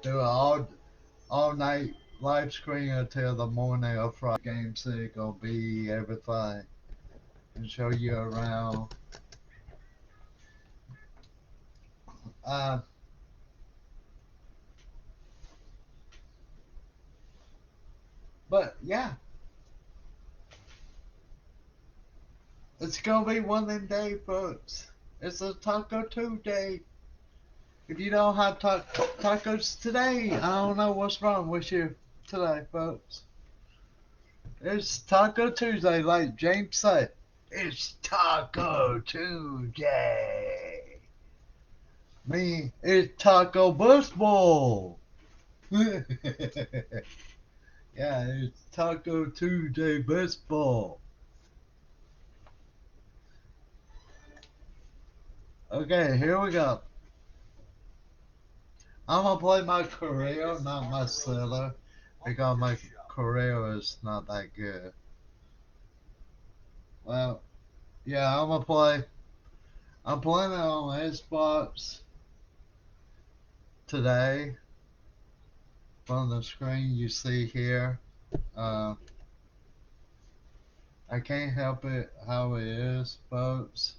Do an all night live screen until the morning of Friday. Game 6 gonna be everything and show you around. Uh, but yeah, it's gonna be one of them days, folks. It's a Taco Tuesday. If you don't have tacos today, I don't know what's wrong with you today, folks. It's Taco Tuesday, like James said. It's Taco Tuesday. Me, it's Taco Baseball. Yeah, it's Taco Tuesday baseball. Okay, here we go. I'm gonna play my career, not my seller, because my career is not that good. Well, yeah, I'm gonna play. I'm playing it on Xbox today. From the screen you see here, uh, I can't help it how it is, folks.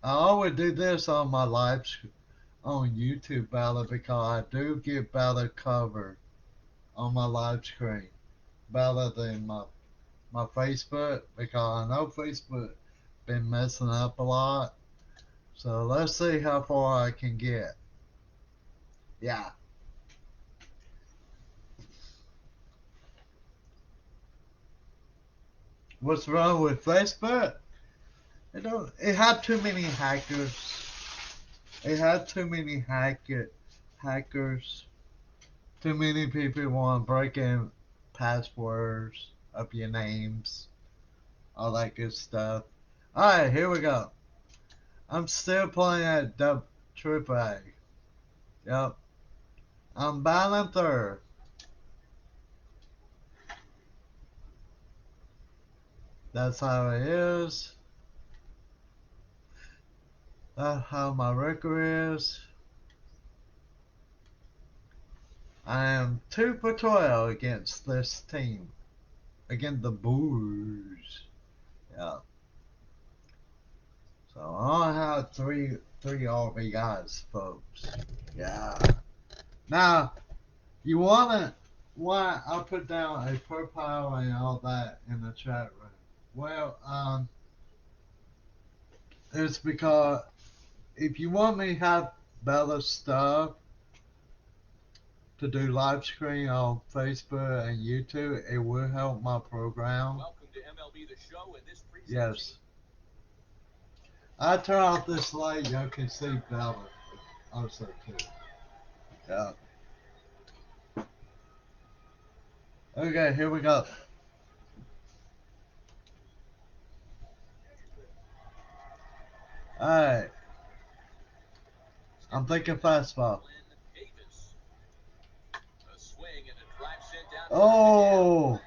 I always do this on my on YouTube Ballot because I do get Ballot covered on my live screen better than my Facebook because I know Facebook been messing up a lot. So let's see how far I can get. Yeah. What's wrong with Facebook? It had too many hackers. It had too many hackers. Too many people want to break in passwords of your names, all that good stuff. Alright, here we go. I'm still playing at Triple A. Yep. I'm battling third. That's how it is. That's how my record is. I am 2 for 12 against this team. Against the Bulls. Yeah. So I only have three RBIs, folks. Yeah. Now, you wanna why I put down a profile and all that in the chat room? Well, it's because if you want me to have better stuff to do live stream on Facebook and YouTube, it will help my program. Welcome to MLB The Show and this presentation. Yes. I turn off this light, y'all can see better also too. Yeah. Okay, here we go. Alright. I'm thinking fastball. Oh!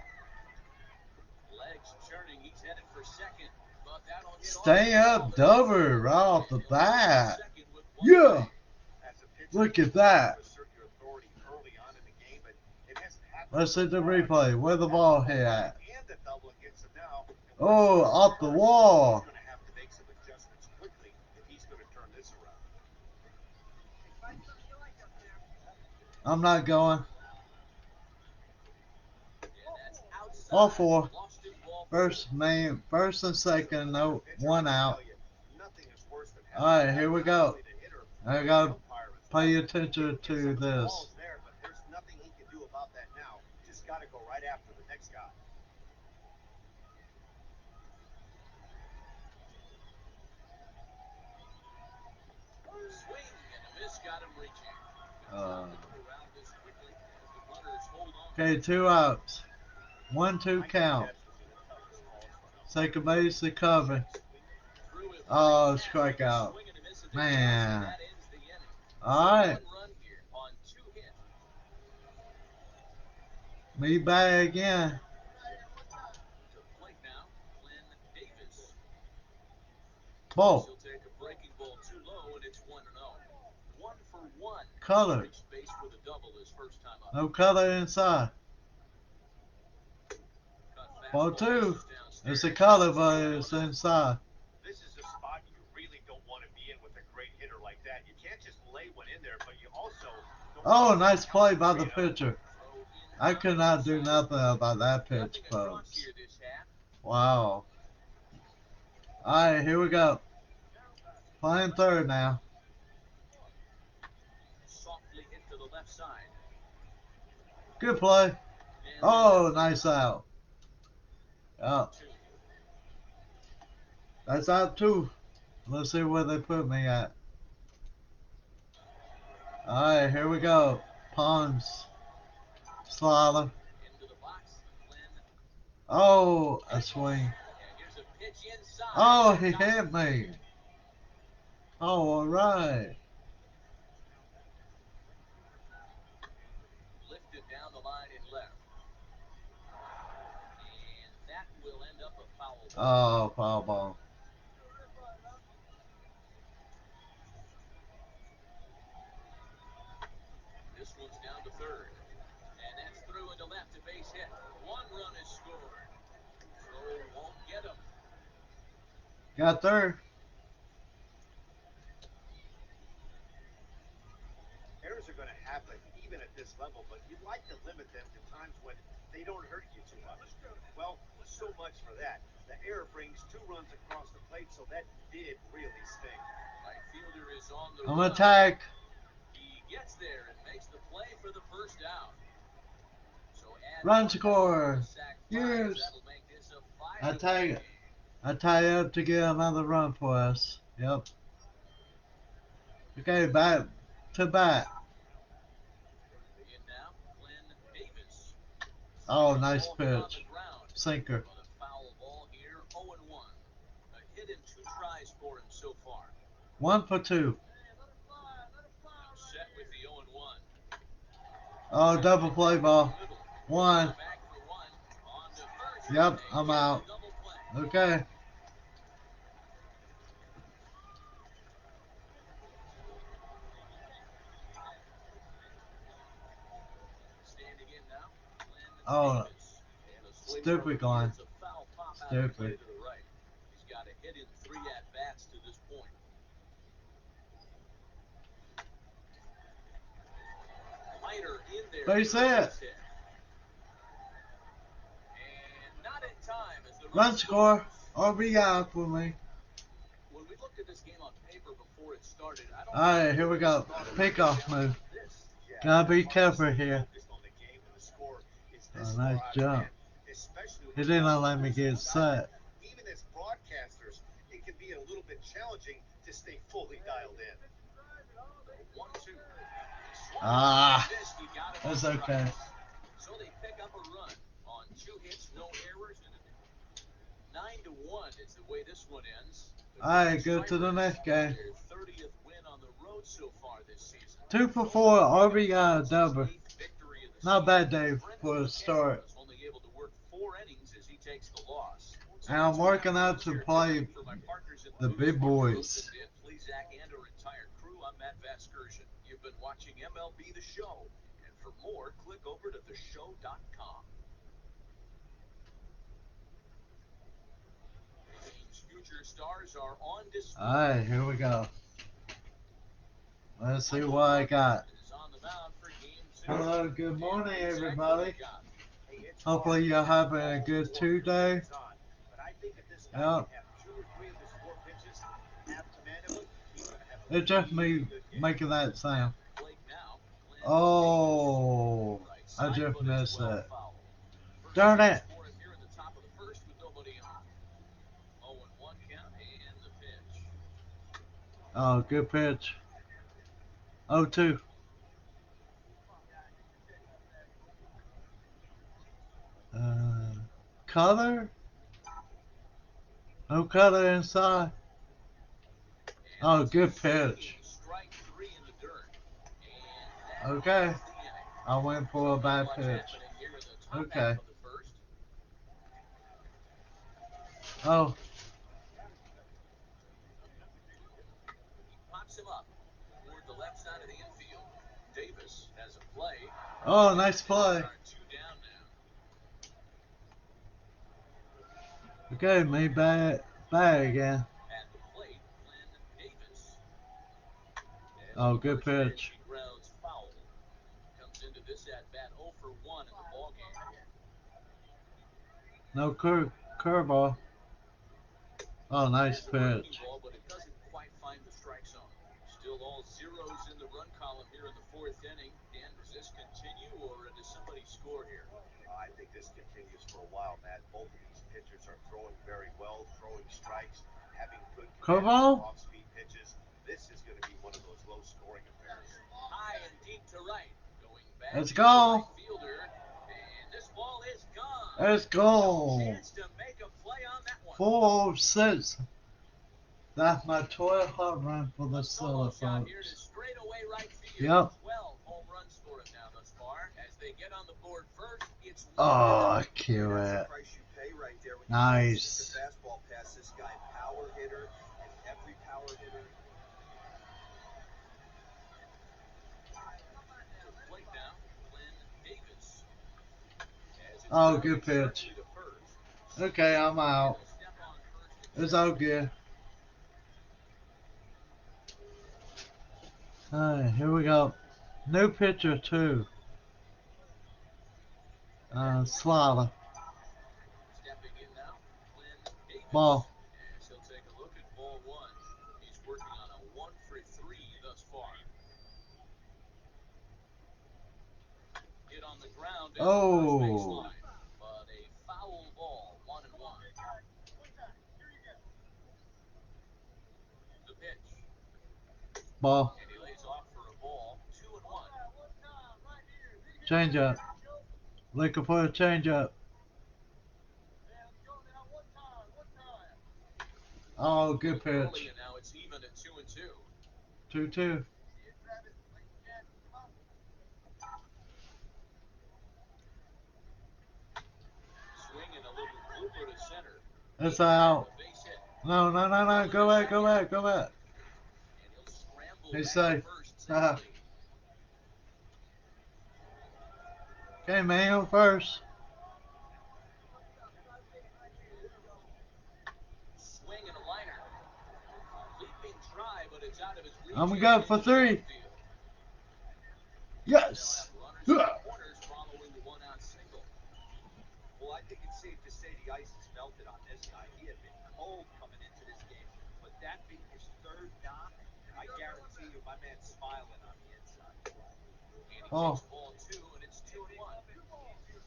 Stay up double right off the bat. Yeah! Look at that. Let's hit the replay. Where the ball hit at? Oh, off the wall. I'm not going. All four. First and second, no, one out. Alright, here we go. I gotta pay attention to this. Okay, 2 outs. 1-2 count. Second base to cover. Oh, strikeout. Man. Alright. Me back again. Ball. Color. No color inside. Ball 2. It's a color, but it's inside. This is a spot you really don't want to be in with a great hitter like that. You can't just lay one in there, but you also don't Oh, want to nice play by the straight up. pitcher. I could not do nothing about that pitch, folks. Wow. Alright, here we go. Playing third now. Good play. Oh, nice out. Oh, that's out 2. Let's see where they put me at. Alright, here we go. Pons. Slider. Oh, a swing. Oh, he hit me. Oh, alright. Oh, foul ball. Got third. Errors are going to happen even at this level, but you'd like to limit them to times when they don't hurt you too much. Well, so much for that. The error brings 2 runs across the plate, so that did really sting. I'm gonna tag. Run score. Yes. I tag it. I tie up to get another run for us. Yep. Okay, back to bat. Oh, nice pitch. Sinker. 1 for 2. Oh, double play ball. 1. Yep, I'm out. Okay. Oh, stupid line. Stupid. Base hit. Run score. RBI for me. Alright, here we go. Pickoff move. Gotta be careful here. Oh, nice jump. He didn't let me get set. Even as broadcasters, it can be a little bit challenging to stay fully dialed in. Ah, that's okay. So they pick up a run on 2 hits, no errors, and 9-1 is the way this one ends. Alright, go to the next game. Their 30th win on the road so far this season. 2 for 4 RBI double. Not a bad day for a start. Only able to work 4 innings as he takes the loss. And I'm working out to play the big boys. Please, Zach, and our entire crew, I'm Matt Vasgersian. You've been watching MLB The Show. And for more, click over to theshow.com. The team's future stars are on display. Alright, here we go. Let's see what I got. Hello, good morning, everybody. Hopefully you're having a good Tuesday. Yep. It's just me making that sound. Oh, I just missed that. Darn it. Oh, good pitch. 0-2. Color? No color inside. Oh, good pitch. Okay. I went for a bad pitch. Okay. Oh. Oh, nice play. Okay, me back again. Oh, good pitch. No curveball. Oh, nice pitch. I think this continues for a while, Matt. Both of these pitchers are throwing very well, throwing strikes, having good command of Curveball. off-speed pitches. This is going to be one of those low-scoring affairs. Let's go. Let's go. 406. That's my 12th home run for the Silver folks. Yep. Oh, I kill it. Nice. Fastball past this guy, power hitter, and every power hitter. Oh, good pitch. Okay, I'm out. It's all good. Alright, here we go. New pitcher too. Slider. Ball. Oh. Ball. Change up. Looking for a change up. Oh, good pitch. 2-2. It's out. No, no, no, no. Go back, go back, go back. He's safe. Okay, man, on first. I'm gonna go for 3. Yes. Well, I think it's safe to say the ice has melted on this guy. He had been cold coming into this game, but that being his third knock, I guarantee you my man's smiling on the inside. Oh.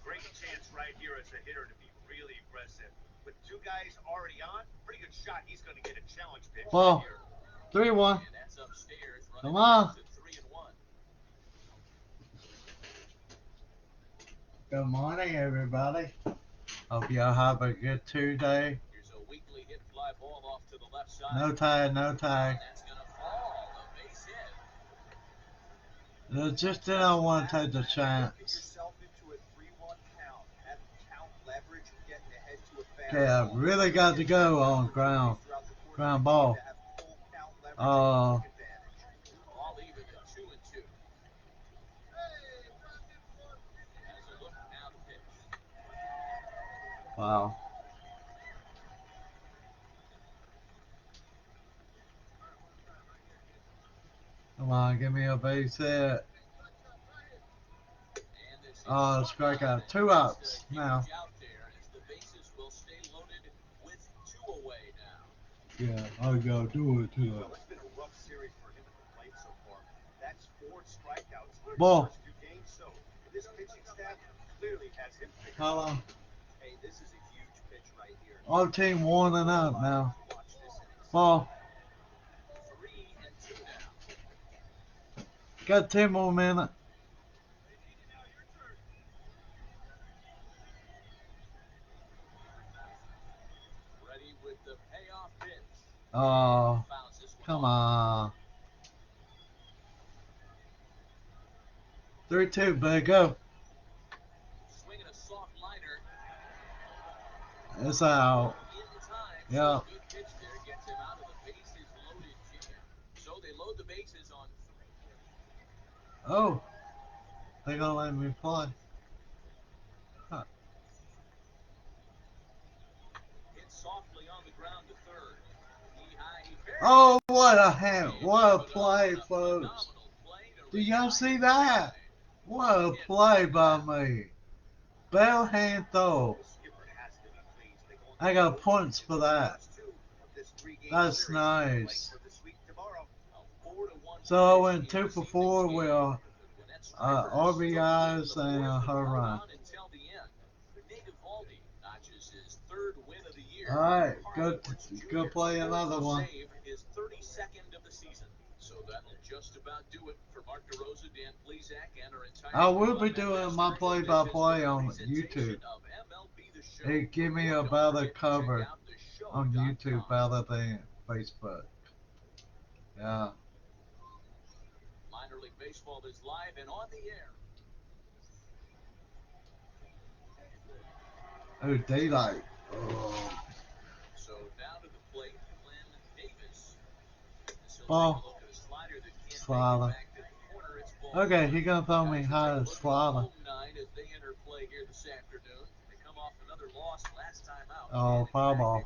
Great chance right here as a hitter to be really aggressive. With 2 guys already on, pretty good shot. He's going to get a challenge pitch Ball. right here. 3-1. Come on. Good morning, everybody. Hope y'all have a good Tuesday. No tie, no tie. Just didn't want to take the chance. Okay, I really got to go on ground ball. Wow. Come on, give me a base hit. Oh, strikeout. 2 outs now. Yeah, I gotta do it too. Well, it's been a rough series for him at the plate so far. That's 4 strikeouts in the Ball. first 2 games, so this pitching staff clearly has him figured How out. long? Hey, this is a huge pitch right here. All team 1-0 now. Ball. 3-2 now. Got 10 more minutes. Oh, come on. 3-2, but go. It's out. Yeah. Oh, they gonna let me play. Huh. Oh, what a hand! What a play, folks! Do y'all see that? What a play by me! Bell hand throw. I got points for that. That's nice. So I went 2 for 4 with RBIs and a home run. All right, go play another one. I will be doing my play-by-play on YouTube. It give me a better cover on YouTube better than Facebook. Yeah. Oh, daylight. Oh. Ball. Slider. Okay, he gonna throw me high as slider. Oh, foul ball.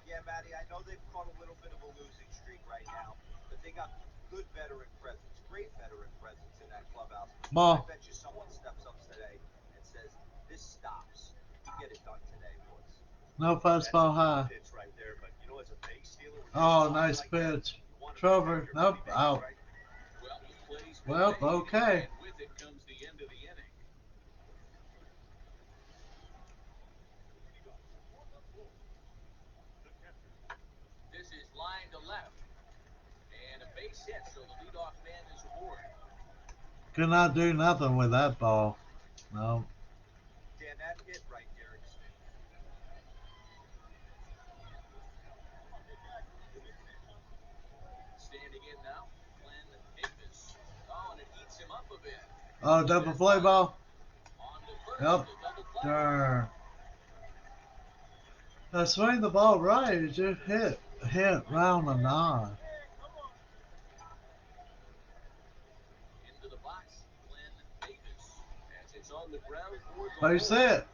Yeah, Matty, I know they've caught a little bit of a losing streak right now, but they got good veteran presence, great veteran presence in that clubhouse. I Ball. bet you someone steps up today and says, "This stops. You get it done today, boys." No fastball high. Pitch right there, but you know, as a base stealer, Oh, nice pitch. Trevor. Nope, out. Well, okay. Could not do nothing with that ball. No. Dan, that hit right there. Oh, double play ball. Yep. Darn. I swing the ball right. It just hit round the nine. Base hit.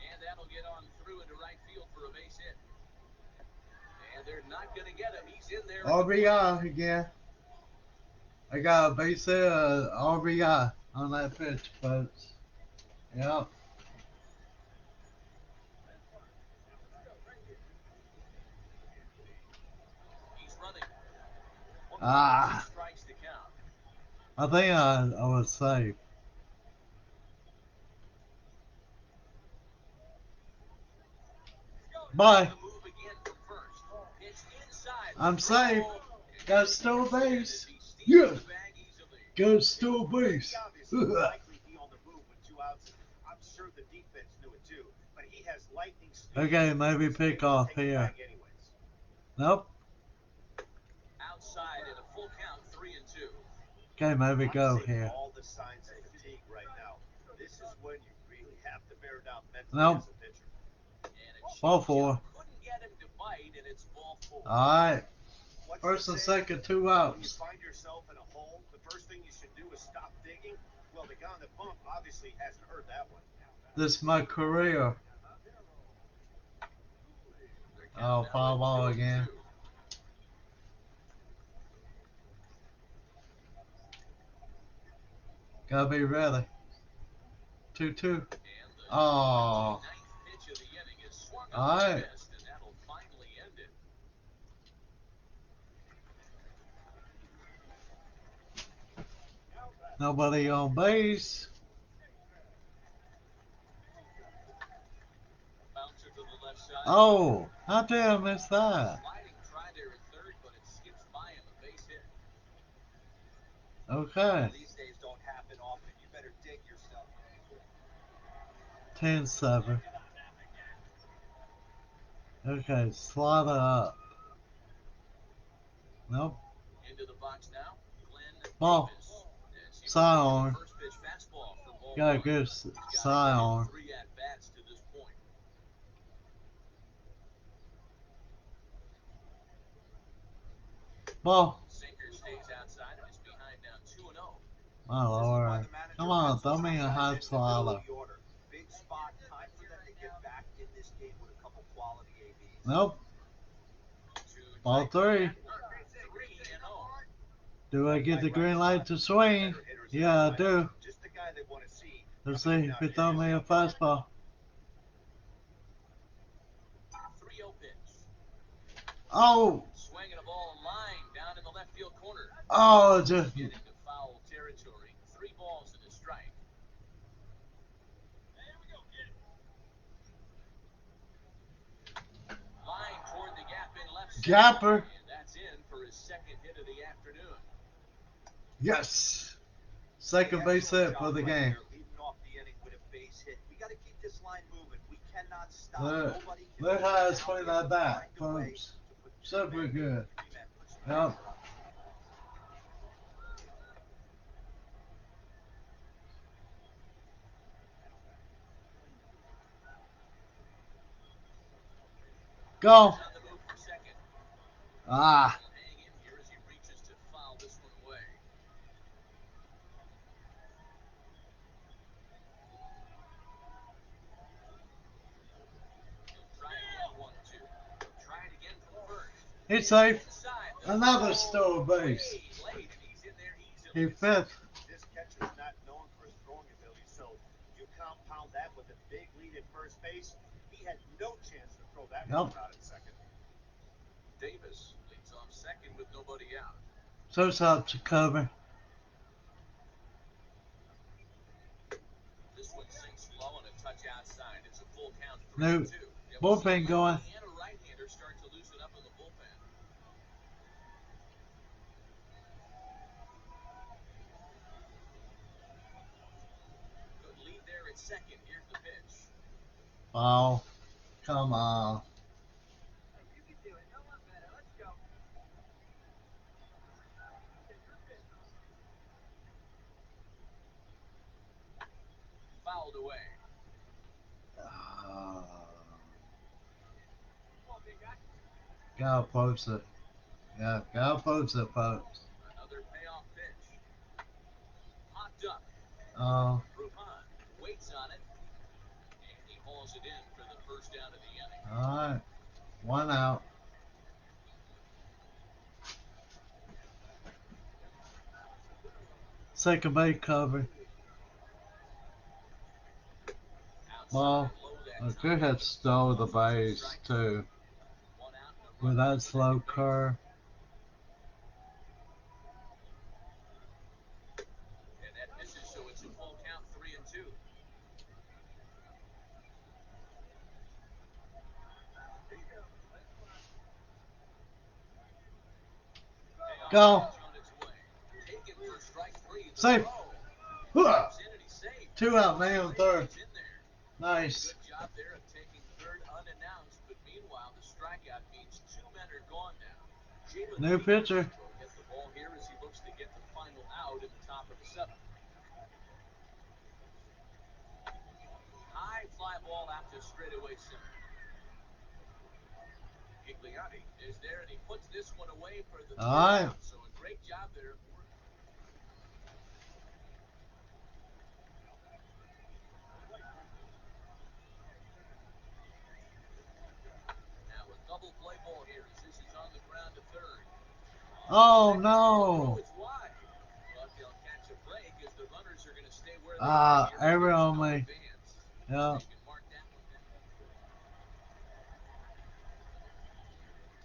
RBI again. I got a base hit, RBI on that pitch, folks. Yep. Ah. I think I was safe. Bye. I'm safe. Got still base. Yeah. Got still base. Okay, maybe pick off here. Nope. Okay, maybe go here. Nope. Ball 4. Alright. First and second, 2 outs. When you find yourself in a hole, the first thing you should do is stop digging. Well, the guy on the bump obviously hasn't heard that one. This is my career. Oh, foul ball again. Gotta be ready. 2-2. Oh. Alright. Nobody on base. Oh, how did I miss that? Okay. 10-7. Okay, slaughter up. Nope. Ball. Sidearm. Got a good sidearm. Ball. My lord. Come on, throw me a high slider. Big spot, time for them to get back in this game with a couple quality ABs. Nope. Ball 3. Do I get the green light to swing? Yeah, I do. Just the guy they want to see. Let's see if he throw me a fastball. 3-0 pitch. Oh! Swinging a ball line down in the left field corner. Oh, just. Getting to foul territory. 3 balls and a strike. Line toward the gap in left center. Gapper. And that's in for his second hit of the afternoon. Yes! Second base hit for the game. Leading off the inning with a base hit. We got to keep this line moving. We cannot stop. Look how I swing that bat, folks. Super good. Yep. Go. On the move for second. Ah. Hang in here as he reaches to foul this one away. Try again, 1-2. Try it again from first. He's safe. Inside. Another stolen base. Late, and he's in there easily. He fifth. This catcher's not known for his throwing ability, so you compound that with a big lead at first base. He had no chance to throw that one out at second. Davis leads off second with nobody out. So's out to cover. This one sinks low and a touch outside. It's a full count. No. 3-2. Bullpen going. And a right-hander start to loosen up in the bullpen. Good lead there at second. Here's the pitch. Oh, come on. Fouled away. Gotta post it. Yeah, gotta post it, folks. Another payoff pitch. Popped up. Oh, Rupan waits on it. And he hauls it in for the first down of the inning. alright. 1 out. Second base cover. Ball. I could have stole the base too. With that slow curve. And that misses, so it's a full count, 3-2. Go. Safe. 2 out, man on third. Nice. Good job there of taking third unannounced, but meanwhile the strikeout means 2 men are gone now. New pitcher. Gets the ball here as he looks to get the final out in the top of the 7th. High fly ball out to straightaway center. Gigliotti is there and he puts this one away for the All right. So a great job there. Now a double play ball here as this is on the ground to third. Oh no. It's wide. But they'll catch a break as the runners are going to stay where they Ah, are. error on No me. advance. Yeah. You can mark that one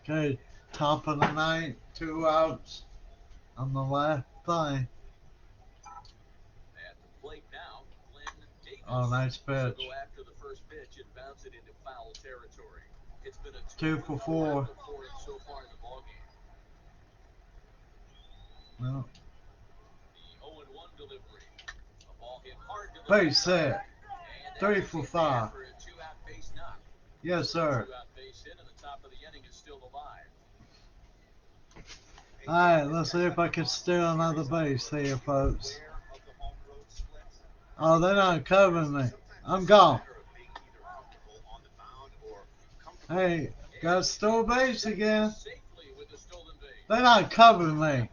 down. Okay, top of the 9th, 2 outs on the last play. At the plate now, Glenn Davis. Oh, nice pitch. Will go after the first pitch and bounce it into foul territory. It's been a 2 for 4. so far in the ballgame. No. The 0-1 delivery. A ball hit hard to the Base hit. 3 for 5. for a 2-out base knock. Yes, sir. 2-out base hit and the top of the inning is still alive. Alright, let's see if I can steal another base here, folks. Oh, they're not covering me. I'm gone. Hey, got a stolen base again. Safely with the stolen base. They're not covering me.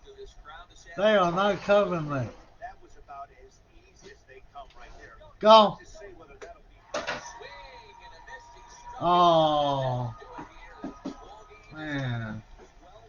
They are not covering me. Go. To say whether that'll be Swing and a miss. He struck Oh, it. Do it here. Ball game is man.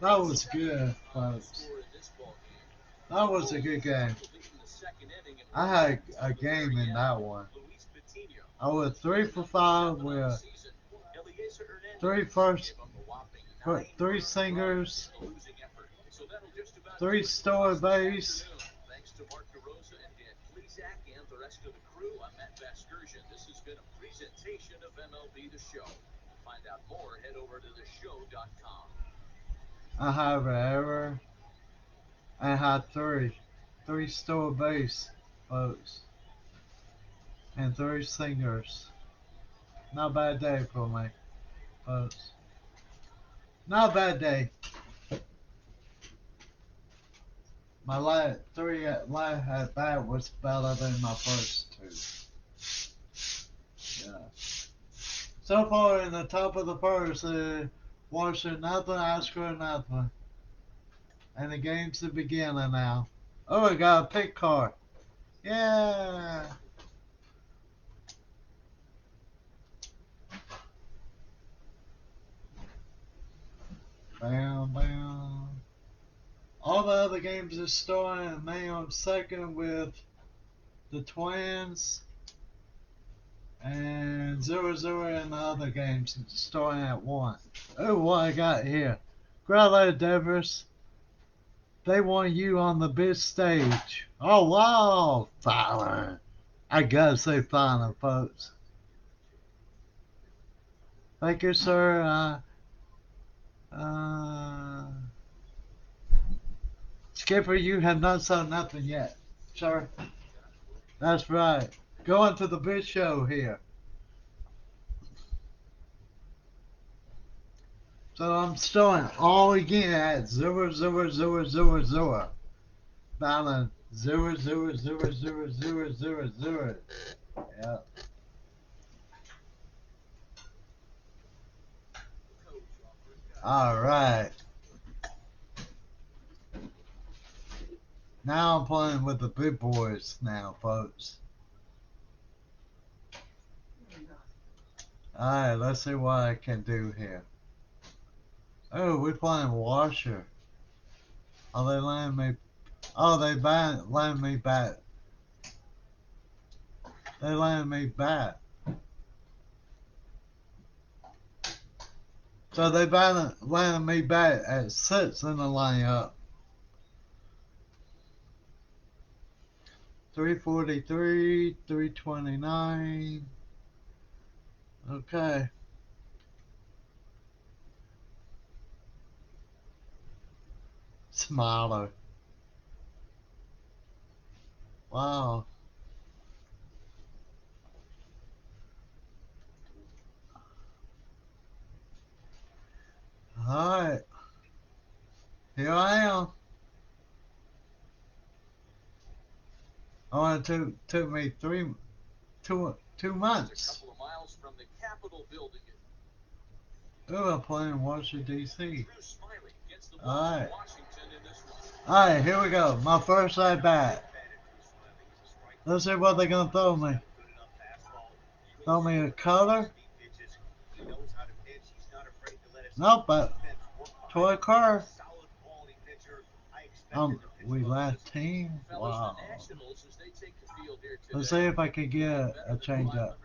well, That it's was 7 good, on the folks. score in this ball game. That was a good game. Will lead in the second inning and I will had until a the game very in end. that one. Luis Patino. I was 3 for Number 5 7 on the with season. Eliezer Hernandez 3 first, gave up a whopping 9 3 earned runs singers, in the losing effort. So that'll just about 3 do it for stolen us this base. afternoon. Thanks to Mark DeRosa and Dan Plesac and the rest of the crew. I'm Matt Vasgersian. This has been a presentation of MLB The Show. To find out more, head over to theshow.com. I have an error. I had 3 stolen base, folks, and 3 singers. Not a bad day for me, folks. Not a bad day. My last 3 at bat was better than my first 2. Yeah. So far in the top of the first, Washington nothing, Astro nothing. And the game's the beginning now. Oh, I got a pick card. Yeah. Bam, bam. All the other games are starting, and May on second with the Twins. And 0-0 in the other games starting at 1. Oh, what I got here. Growler Devers. They want you on the big stage. Oh, wow. Fallon. I gotta say Fallon, folks. Thank you, sir. Skipper, you have not said nothing yet, sir. That's right. Going to the big show here. So I'm starting all again at 0-0-0-0-0. Balance 0-0-0-0-0-0-0. Yeah. All right. Now I'm playing with the big boys now, folks. All right, let's see what I can do here. Oh, we're playing Washer. Oh, they land me. Oh, they land me back. They land me back. So they landed me back at 6 in the lineup. 343, 329. Okay. Smiler. Wow. Alright. Here I am. Oh, it took me two Just a months. couple of miles from the Capitol building. Oh, I'm playing Washington, D.C. Drew Smiley gets the ball Alright. to Washington in this one. Alright, here we go. My first at bat. Let's see what they're going to throw me. Throw me a color? Nope, but toy car. We last team. Wow. Let's see if I can get a change up.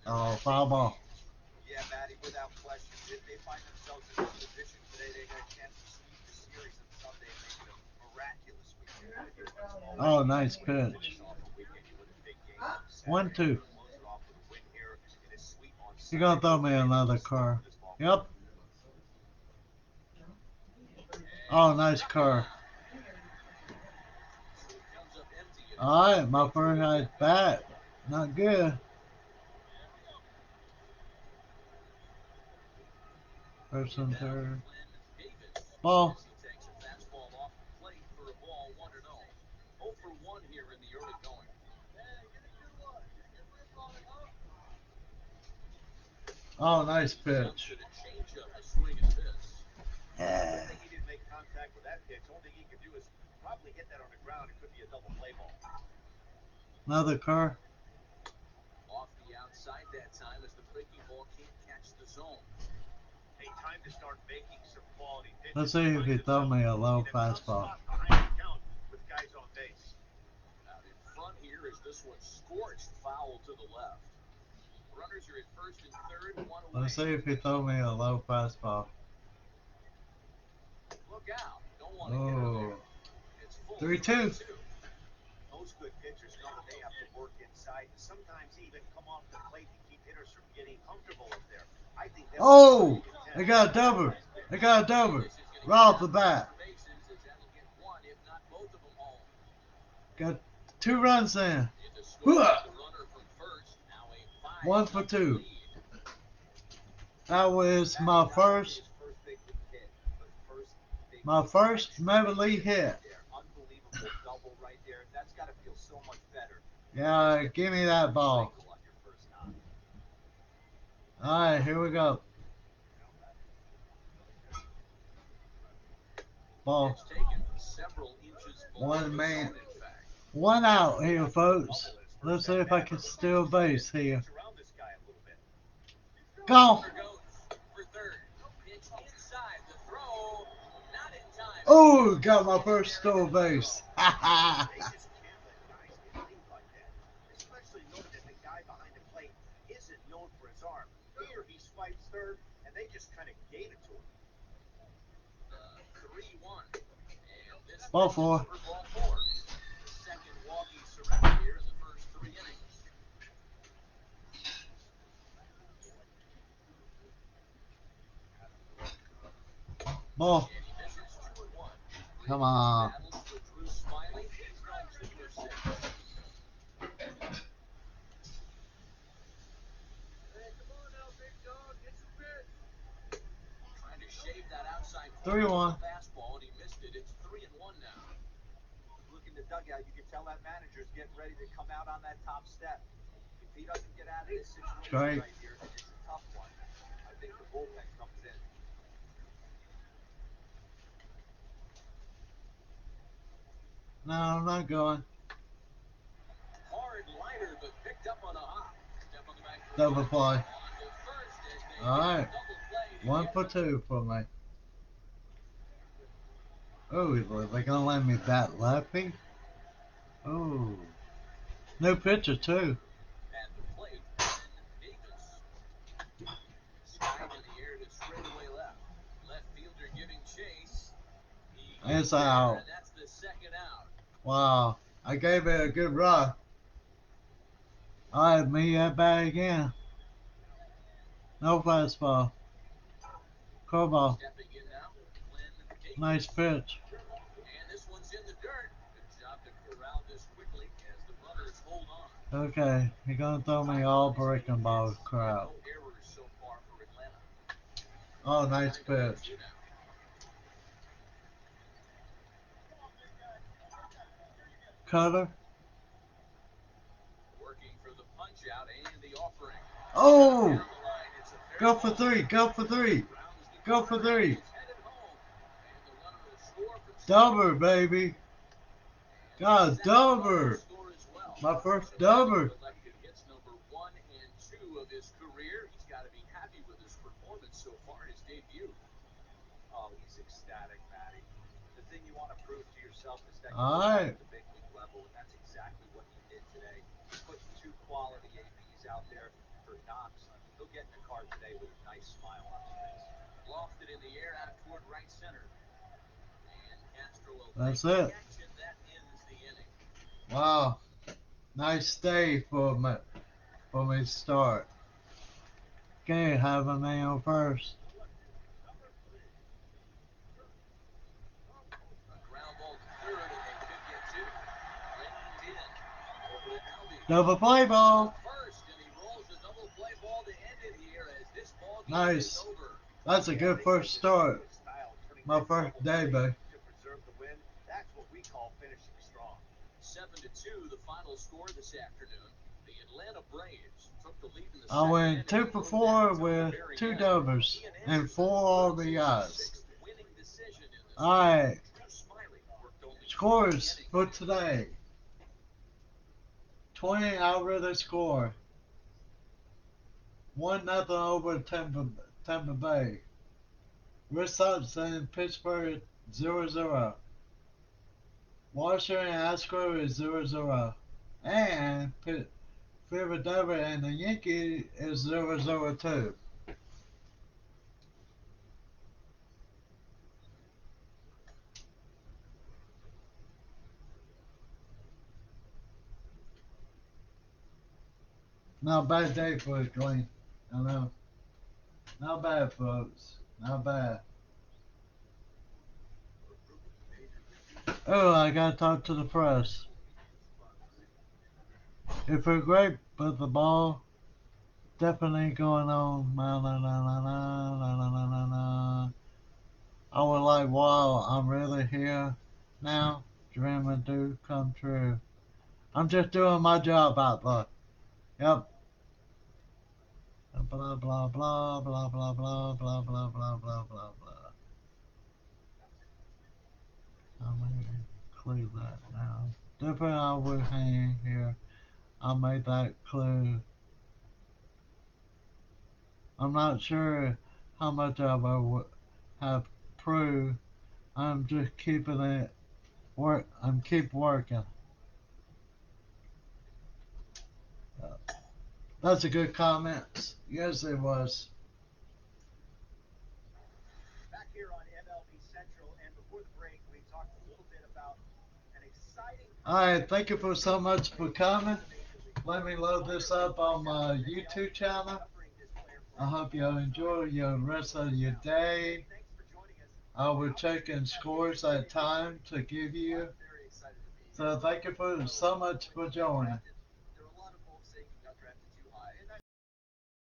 Oh, foul ball. Yeah, Matty, without question. If they find themselves in this position today, they got a chance to sweep the series on Sunday and make it a miraculous weekend. Oh, nice pitch. 1-2. You're gonna throw me another car. Yep. Oh, nice car. Alright, my first at bat. Not good. First and third. Ball. Oh, nice pitch. Yeah. Good thing he didn't make contact with that pitch. Only thing he could do is probably hit that on the ground. It could be a double play ball. Another car. Off the outside that time as the breaking ball can't catch the zone. Hey, time to start making some quality pitches. Let's see if he throw me a low In a tough fastball. spot behind the count with guys on base. Out in front here is this one scorched foul to the left. Runners are at first and third, one away. Let's see if he throw me a low fastball. Look out. Don't want to hit her there. Oh, It's full 3-2. Most good pitchers know that they have to work inside and sometimes even come off the plate to keep hitters from getting comfortable up there. I think that's Oh, I got a double. I got a double. Right off the bat. Got 2 runs in. Hooah! 1 for 2. That was my first Major League hit. Unbelievable double right there. That's got to feel so much better. Yeah, give me that ball. Alright, here we go. Ball. One man. 1 out here, folks. Let's see if I can steal base here. Go! Oh, got my first steal base. Ha ha! They just can't let guys get beat like that. Especially knowing that the guy behind the plate isn't known for his arm. Here he swipes third, and they just kind of gave it to him. 3-1. And this Ball 4. ball 4. The second walk he surrendered here in the first 3 innings. Ball. And he misses 2-1. Come on. Battles for Drew Smiley. He's gone 2 for 6. Trying to shave that outside 3-1. fastball, and he missed it. It's 3-1 now. Look in the dugout, you can tell that manager's getting ready to come out on that top step. If he doesn't get out of this situation Straight. right here, and it's a tough one, I think the bullpen comes in. No, I'm not going. Hard liner, but picked up on a hop. Step on the back for Double play. on to first as they Alright. double play to 1 get for 2 for me. Oh, are they gonna let me bat lefty? Oh. New pitcher too. at the plate. And Davis. Skied in the air to straightaway left. Left fielder giving chase. He It's out. and that's the second out. Wow. I gave it a good run. Alright, me at bat again. No fastball. Curveball. Stepping in now, Glenn Davis. Nice pitch. And this one's in the dirt. Good job to corral this quickly as the runners hold on. Okay, you're gonna throw me all breaking ball crap. No errors so far for Atlanta. Oh, nice pitch. Cutter. Working for the punch out and the offering. Oh! Go for 3. Go for 3. Go for 3. Double, baby. God, double. My first double. Hits number 1 and 2 of his career. He's got to be happy with his performance so far in his debut. Oh, he's ecstatic, Matty. The thing you want to prove to yourself is that All you're right. at the big league level, and that's exactly what he did today. He put 2 quality ABs out there for Knox. He'll get in the car today with a nice smile on his face. Lofted in the air out toward right center. And Castro will That's take it. the action. That ends the inning. Wow. Nice day for me to start. Okay, have a man on first. A ground ball to third, and they could get 2. Linton in. Over to Albie. Double play ball. First, and he rolls the double play ball to end it here as this ball game Nice. is over. That's a good first start. My first day, babe. To preserve the win, that's what we call finishing strong. 7-2, the final score this afternoon. The Atlanta Braves took the lead in the I went second 2 for 4 with 2 doubles and 4 RBIs. Alright. Scores for today. 20, I really score. 1-0 over Tampa Bay. Red Sox in Pittsburgh 0-0. Washington Astros is 0-0. And Philadelphia and the Yankees is 0-0 too. Not bad day for it, Dwayne. I know. Not bad, folks. Not bad. Oh, I gotta talk to the press. If we're great with the ball, definitely going on. Na, na, na, na, na, na, na, na, na, na. I was like, wow, I'm really here now. Dreaming do come true. I'm just doing my job out there. Yep. Blah blah blah blah blah blah blah blah blah blah blah blah. I'm gonna include that now. Different I would hang here. I made that clue. I'm not sure how much of I would have proved. I'm just keeping it work. I'm keep working. That's a good comment. Yes, it was. Back here on MLB Central, and before the break, we talked a little bit about an exciting All right, thank you for so much for coming. Let me load this up on my YouTube channel. I hope you enjoy your rest of your day. I will check in scores at time to give you. So thank you for so much for joining.